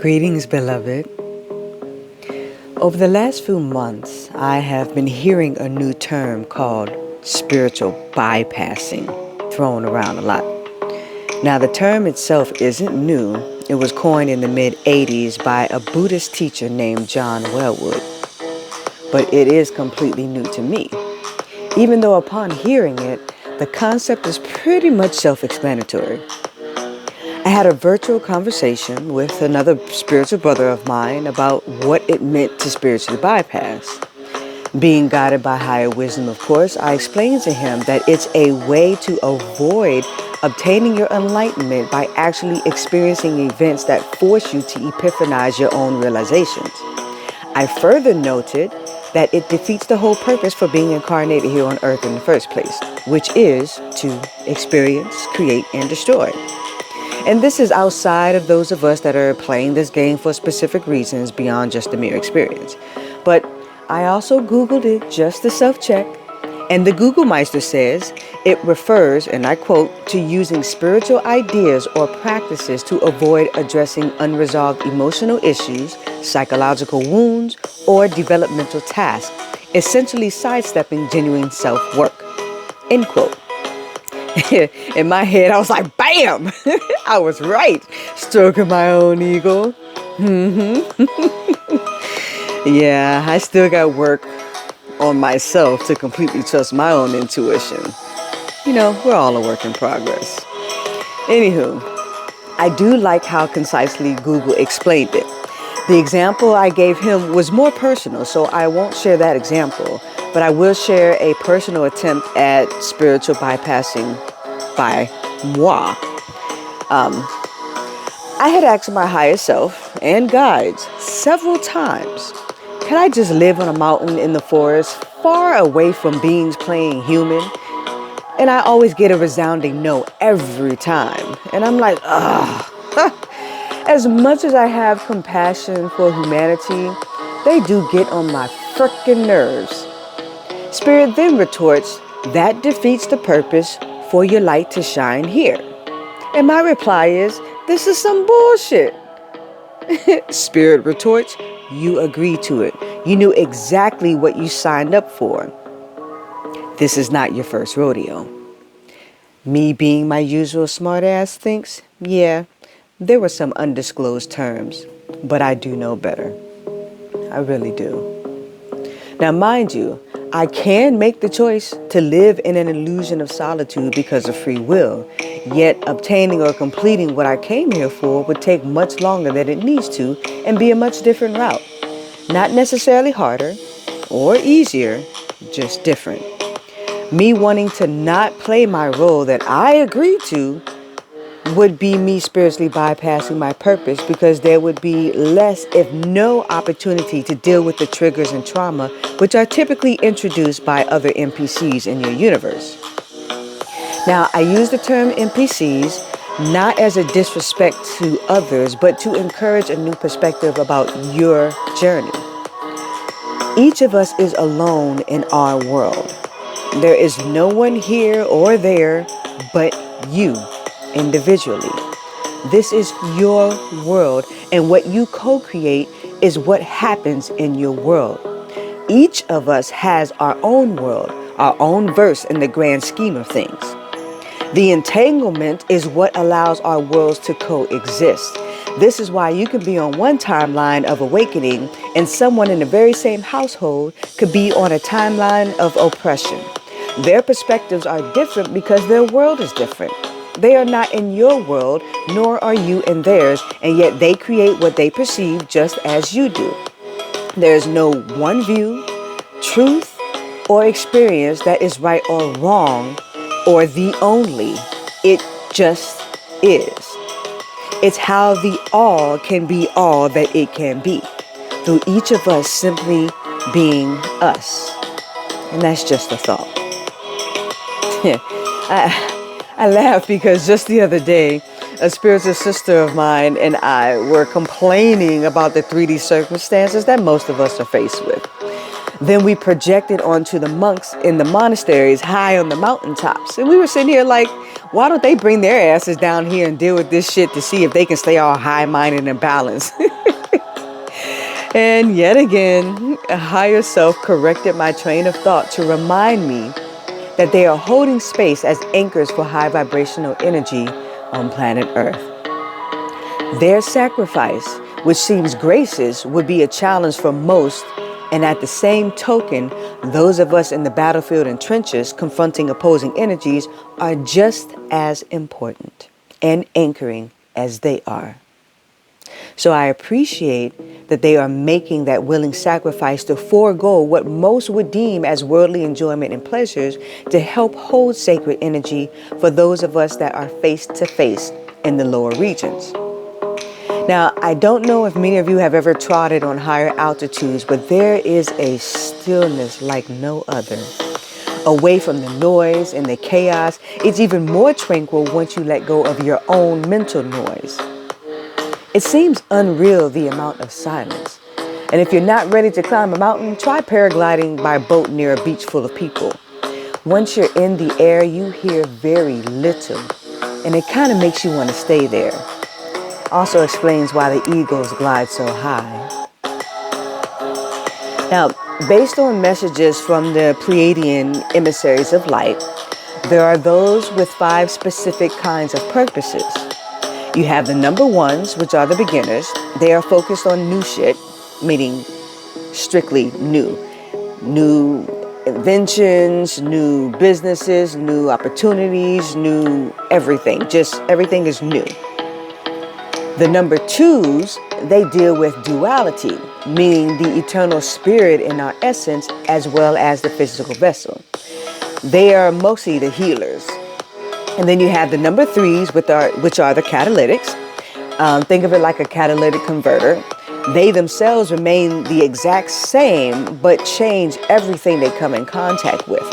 Greetings, beloved. Over the last few months, I have been hearing a new term called spiritual bypassing thrown around a lot. Now, the term itself isn't new. It was coined in the mid-'80s by a Buddhist teacher named John Welwood. But it is completely new to me. Even though upon hearing it, the concept is pretty much self-explanatory. I had a virtual conversation with another spiritual brother of mine about what it meant to spiritually bypass. Being guided by higher wisdom, of course, I explained to him that it's a way to avoid obtaining your enlightenment by actually experiencing events that force you to epiphanize your own realizations. I further noted that it defeats the whole purpose for being incarnated here on earth in the first place, which is to experience, create, and destroy. And this is outside of those of us that are playing this game for specific reasons beyond just the mere experience. But I also Googled it just to self-check, and the Google Meister says it refers, and I quote, to using spiritual ideas or practices to avoid addressing unresolved emotional issues, psychological wounds, or developmental tasks, essentially sidestepping genuine self-work, end quote. In my head, I was like, bam! I was right. Stroking my own ego. Yeah, I still got work on myself to completely trust my own intuition. You know, we're all a work in progress. Anywho, I do like how concisely Google explained it. The example I gave him was more personal, so I won't share that example, but I will share a personal attempt at spiritual bypassing by moi. I had asked my higher self and guides several times, can I just live on a mountain in the forest, far away from beings playing human? And I always get a resounding no every time. And I'm like, ugh. As much as I have compassion for humanity, they do get on my frickin' nerves. Spirit then retorts, that defeats the purpose for your light to shine here. And my reply is, this is some bullshit. Spirit retorts, you agreed to it. You knew exactly what you signed up for. This is not your first rodeo. Me being my usual smartass thinks, yeah, there were some undisclosed terms, but I do know better. I really do. Now, mind you, I can make the choice to live in an illusion of solitude because of free will, yet obtaining or completing what I came here for would take much longer than it needs to and be a much different route. Not necessarily harder or easier, just different. Me wanting to not play my role that I agreed to would be me spiritually bypassing my purpose because there would be less, if no, opportunity to deal with the triggers and trauma which are typically introduced by other NPCs in your universe. Now, I use the term NPCs not as a disrespect to others, but to encourage a new perspective about your journey. Each of us is alone in our world. There is no one here or there but you. Individually. This is your world, and what you co-create is what happens in your world. Each of us has our own world, our own verse in the grand scheme of things. The entanglement is what allows our worlds to coexist. This is why you can be on one timeline of awakening and someone in the very same household could be on a timeline of oppression. Their perspectives are different because their world is different. They are not in your world, nor are you in theirs, and yet they create what they perceive just as you do. There is no one view, truth, or experience that is right or wrong, or the only. It just is. It's how the all can be all that it can be, through each of us simply being us. And that's just a thought. I laugh because just the other day, a spiritual sister of mine and I were complaining about the 3D circumstances that most of us are faced with. Then we projected onto the monks in the monasteries high on the mountaintops. And we were sitting here like, Why don't they bring their asses down here and deal with this shit to see if they can stay all high-minded and balanced? And yet again, a higher self corrected my train of thought to remind me that they are holding space as anchors for high vibrational energy on planet Earth. Their sacrifice, which seems gracious, would be a challenge for most, and at the same token, those of us in the battlefield and trenches confronting opposing energies are just as important and anchoring as they are. So I appreciate that they are making that willing sacrifice to forego what most would deem as worldly enjoyment and pleasures to help hold sacred energy for those of us that are face to face in the lower regions. Now, I don't know if many of you have ever trotted on higher altitudes, but there is a stillness like no other. Away from the noise and the chaos, it's even more tranquil once you let go of your own mental noise. It seems unreal, the amount of silence. And if you're not ready to climb a mountain, try paragliding by boat near a beach full of people. Once you're in the air, you hear very little, and it kind of makes you want to stay there. Also explains why the eagles glide so high. Now, based on messages from the Pleiadian emissaries of light, there are those with 5 specific kinds of purposes. You have the number ones, which are the beginners. They are focused on new shit, meaning strictly new. New inventions, new businesses, new opportunities, new everything. Just everything is new. The number 2s, they deal with duality, meaning the eternal spirit in our essence as well as the physical vessel. They are mostly the healers. And then you have the number 3s, which are the catalytics. Think of it like a catalytic converter. They themselves remain the exact same, but change everything they come in contact with.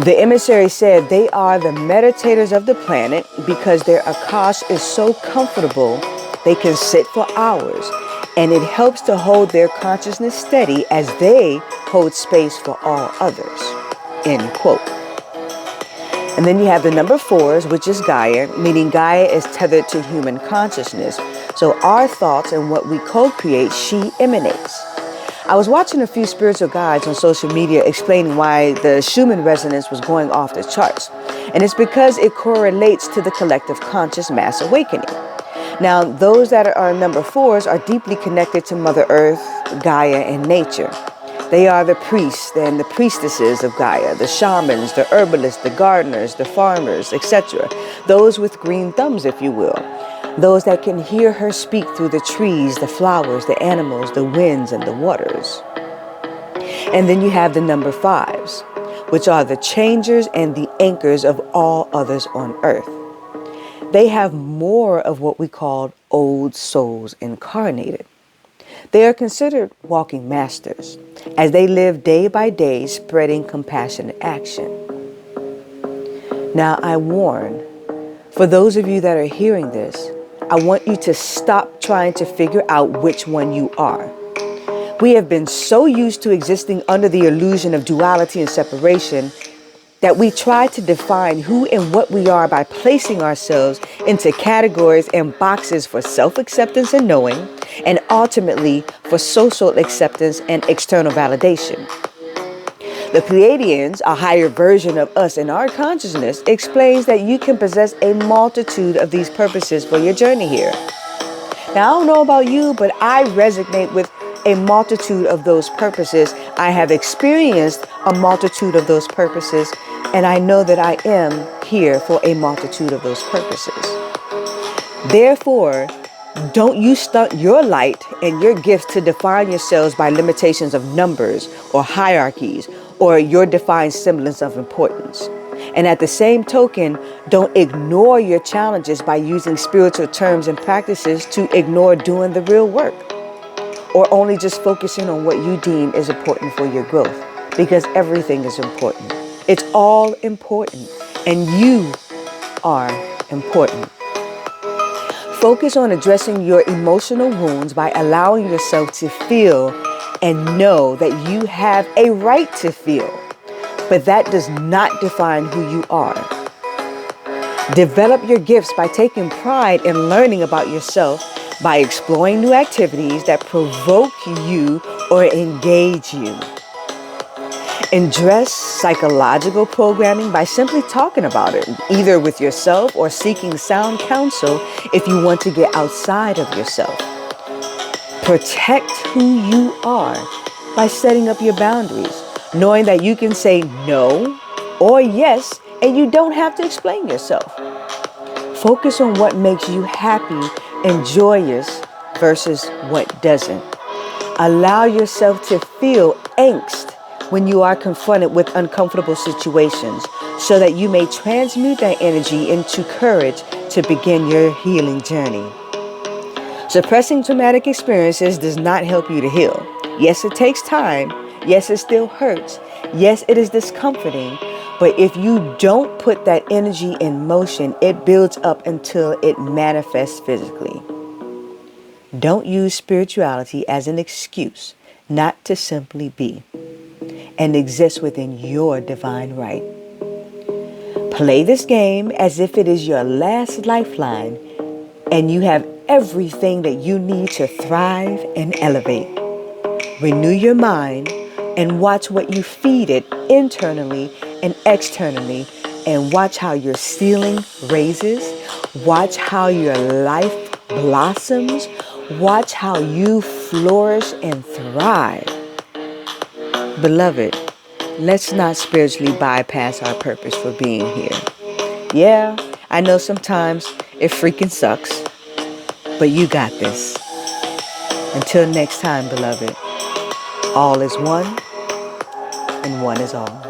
The emissary said they are the meditators of the planet because their akash is so comfortable they can sit for hours, and it helps to hold their consciousness steady as they hold space for all others. End quote. And then you have the number 4s, which is Gaia, meaning Gaia is tethered to human consciousness. So our thoughts and what we co-create, she emanates. I was watching a few spiritual guides on social media explaining why the Schumann resonance was going off the charts. And it's because it correlates to the collective conscious mass awakening. Now, those that are number 4s are deeply connected to Mother Earth, Gaia, and nature. They are the priests and the priestesses of Gaia, the shamans, the herbalists, the gardeners, the farmers, etc. Those with green thumbs, if you will. Those that can hear her speak through the trees, the flowers, the animals, the winds, and the waters. And then you have the number 5s, which are the changers and the anchors of all others on earth. They have more of what we call old souls incarnated. They are considered walking masters, as they live day by day spreading compassionate action. Now I warn, for those of you that are hearing this, I want you to stop trying to figure out which one you are. We have been so used to existing under the illusion of duality and separation that we try to define who and what we are by placing ourselves into categories and boxes for self-acceptance and knowing, and ultimately for social acceptance and external validation. The Pleiadians, a higher version of us in our consciousness, explains that you can possess a multitude of these purposes for your journey here. Now, I don't know about you, but I resonate with a multitude of those purposes. I have experienced a multitude of those purposes, and I know that I am here for a multitude of those purposes. Therefore, don't you stunt your light and your gifts to define yourselves by limitations of numbers or hierarchies or your defined semblance of importance. And at the same token, don't ignore your challenges by using spiritual terms and practices to ignore doing the real work, or only just focusing on what you deem is important for your growth, because everything is important. It's all important, and you are important. Focus on addressing your emotional wounds by allowing yourself to feel and know that you have a right to feel, but that does not define who you are. Develop your gifts by taking pride in learning about yourself, by exploring new activities that provoke you or engage you. Address psychological programming by simply talking about it, either with yourself or seeking sound counsel if you want to get outside of yourself. Protect who you are by setting up your boundaries, knowing that you can say no or yes and you don't have to explain yourself. Focus on what makes you happy and joyous versus what doesn't. Allow yourself to feel angst when you are confronted with uncomfortable situations so that you may transmute that energy into courage to begin your healing journey. Suppressing traumatic experiences does not help you to heal. Yes, it takes time. Yes, it still hurts. Yes, it is discomforting. But if you don't put that energy in motion, it builds up until it manifests physically. Don't use spirituality as an excuse not to simply be and exist within your divine right. Play this game as if it is your last lifeline and you have everything that you need to thrive and elevate. Renew your mind and watch what you feed it internally and externally, and watch how your ceiling raises. Watch how your life blossoms. Watch how you flourish and thrive. Beloved, let's not spiritually bypass our purpose for being here. Yeah, I know sometimes it freaking sucks, but you got this. Until next time, beloved, all is one and one is all.